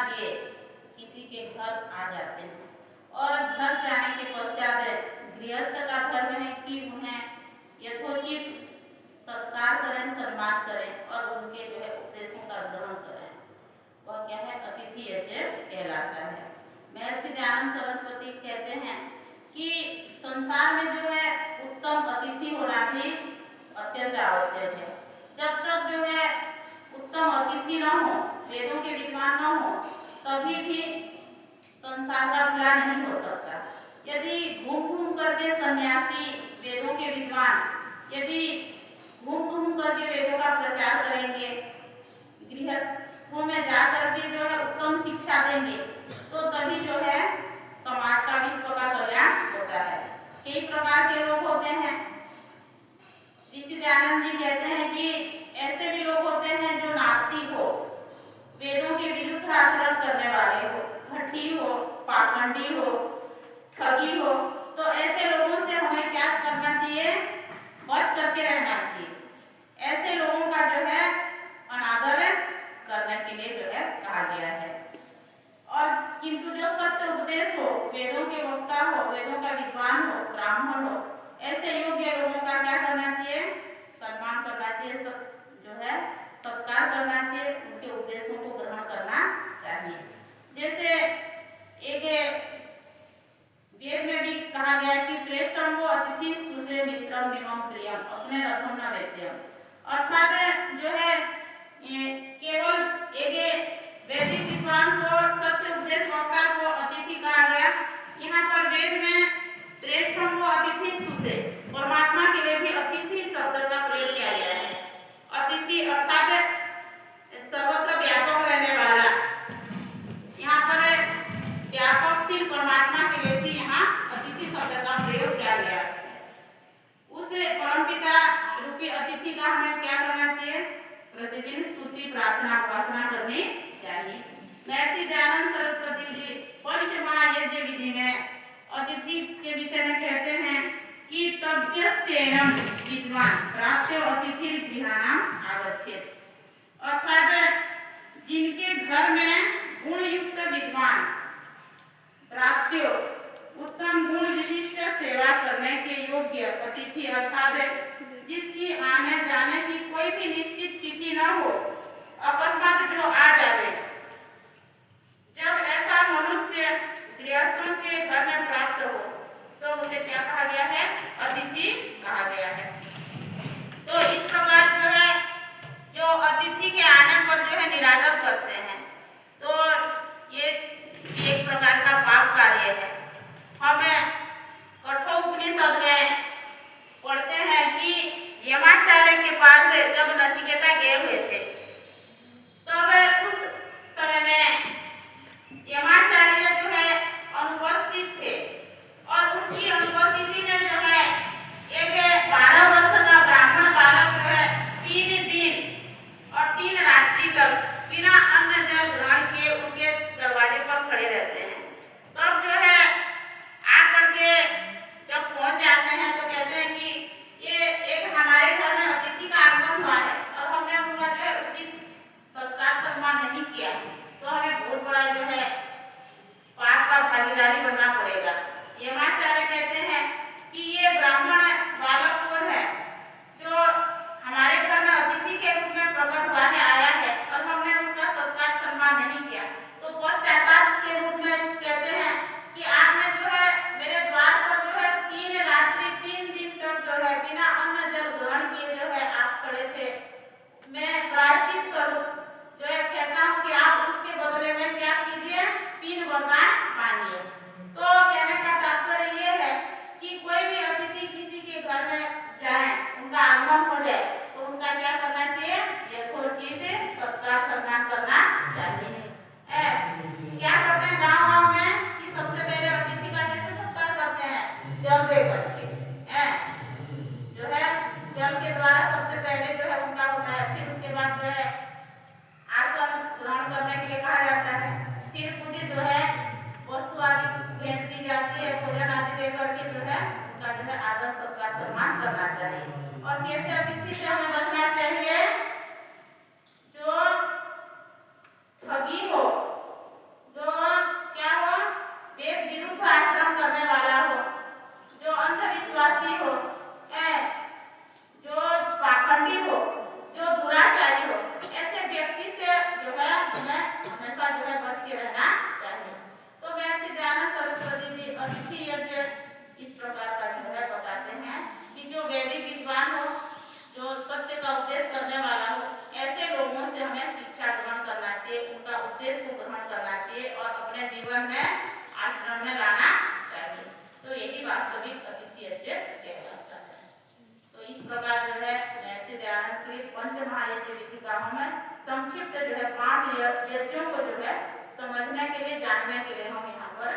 दिए किसी के घर आ जाते हैं और घर जाने के पश्चात गृहस्थ का धर्म है कि उन्हें यथोचित सत्कार करें, सम्मान करें और उनके जो है उपदेशों का ग्रहण करें। वह क्या है, अतिथि यज्ञ कहलाता है। महर्षि दयानंद सरस्वती कहते हैं कि संसार में जो है उत्तम अतिथि होना भी अत्यंत आवश्यक है। जब तक जो है उत्तम अतिथि न हो, वेदों के विद्वान न हो, तभी भी संसार का भला नहीं हो सकता। यदि घूम घूम करके सन्यासी वेदों के विद्वान यदि घूम घूम करके वेदों का प्रचार करेंगे, गृहस्थों में जा करके जो है उत्तम शिक्षा देंगे, तो तभी जो है समाज का विश्व का कल्याण होता है। कई प्रकार के लोग होते हैं। ऋषि दयानंद जी कहते हैं कि ऐसे भी लोग होते हैं जो नास्तिक हो, वेदों के विरुद्ध आचरण करने वाले हो, हठी हो, पाखंडी हो, ठगी हो, तो ऐसे लोगों से हमें क्या करना चाहिए, बच करके रहना चाहिए। ऐसे लोगों का जो है अनादर करने के लिए जो है कहा गया है। और किंतु जो सत्य उपदेश हो, वेदों के वक्ता हो, वेदों का विद्वान हो, ब्राह्मण हो, ऐसे योग्य लोगों का क्या करना चाहिए, सम्मान करना चाहिए, जो है सत्कार करना चाहिए, उनके उपदेशों को ग्रहण करना चाहिए। जैसे एक वेद में भी कहा गया है कि प्रेष्ठम वो अतिथि तुसे मित्रम विमम प्रियम अग्ने रथम न वेद्यम, अर्थात जो है केवल एक वैदिक विद्वान को, सत्य उपदेश वक्ता को अतिथि कहा गया। यहाँ पर वेद में प्रेष्ठम वो अतिथि तुसे, परमात्मा के लिए भी अतिथि शब्द का प्रयोग किया गया है। अतिथि अर्थात सर्वत्र व्यापक रहने वाला। यहाँ पर व्यापकशील परमात्मा के लिए भी यहाँ अतिथि शब्द का प्रयोग किया गया है। उस परमपिता रूपी अतिथि का हमें क्या करना चाहिए, प्रतिदिन स्तुति प्रार्थना उपासना करनी चाहिए। महर्षि दयानंद सरस्वती जी पंचमहायज्ञ विधि में अतिथि के विषय में कहते हैं कि तद्यस्येनं विद्वान् प्राप्तो अतिथिर्गृहाणाम् आगच्छेत्, अर्थात जिनके घर में गुणयुक्त विद्वान प्राप्त्यो उत्तम गुण विशिष्ट सेवा करने के योग्य अतिथि, अर्थात जिसकी आने जाने की कोई भी निश्चित तिथि न हो, अकस्मात जो आ जाए, जब ऐसा मनुष्य गृहस्थों के घर में प्राप्त हो तो उसे क्या कहा गया है, अतिथि कहा गया है। तो इस प्रकार जो है जो अतिथि के आने पर जो है निरादर करते हैं, तो ये एक प्रकार का पाप कार्य है। हमें कठोपनिषद में पढ़ते हैं कि यमाचार्य के पास जब नचिकेता गए हुए थे, तब उस समय में यमाचार्य जो है अनुपस्थित थे और उनकी अनुपस्थिति में जो है एक 12 वर्ष का ब्राह्मण बालक जो है 3 दिन और 3 रात्रि तक बिना अन्न जल ग्रहण किए उनके दरवाजे पर खड़े रहते हैं। तब जो है आकर के जब पहुंच जाते हैं तो कहते हैं कि ये एक हमारे घर में अतिथि का आगमन हुआ है और हमने उनका जो है उचित सत्कार सम्मान नहीं किया, तो हमें बहुत बड़ा जो है पाप का भागीदारी बनना पड़ेगा। यमाचार्य कहते हैं कि ये ब्राह्मण बालक कौन है जो हमारे घर में अतिथि के रूप में प्रकट हुआ है, आया है, और हमने उसका सत्कार सम्मान नहीं किया। तो पश्चाताप के रूप में कहते हैं कि आपने जो है मेरे द्वार पर जो है 3 रात्रि 3 दिन तक जो है बिना अन्न जल ग्रहण किए जो है आप खड़े थे। मैं प्रायश्चित स्वरूप जो है कहता हूँ कि आप उसके बदले में क्या कीजिए, 3 वरदान मांगिए। तो कहने का तात्पर्य ये है कि कोई भी अतिथि किसी के घर में जाए, उनका आगमन हो जाए, तो उनका क्या करना चाहिए, यथोचित सत्कार सम्मान करना चाहिए। क्या करते हैं गांव-गांव में कि सबसे पहले अतिथि का कैसे सत्कार करते हैं, जल दे करके, जो है जल के द्वारा सबसे पहले जो है उनका होता है। फिर उसके बाद जो है आसन ग्रहण करने के लिए कहा जाता है। फिर पूरी जो है वस्तु आदि भेंट दी जाती है, भोजन आदि दे करके जो है उनका जो है आदर सत्कार सम्मान करना चाहिए। और कैसे अतिथि से हमें बचना चाहिए, जो ठगी हो, उपदेश को ग्रहण करना चाहिए और अपने जीवन में आचरण में लाना चाहिए। तो यही वास्तविक अतिथि अचेत कहलाता है। तो इस प्रकार जो है महर्षि दयानंद की पंच महायज्ञ विधिकाओं में संक्षिप्त जो है 5 यज्ञों को जो है समझने के लिए, जानने के लिए हम यहाँ पर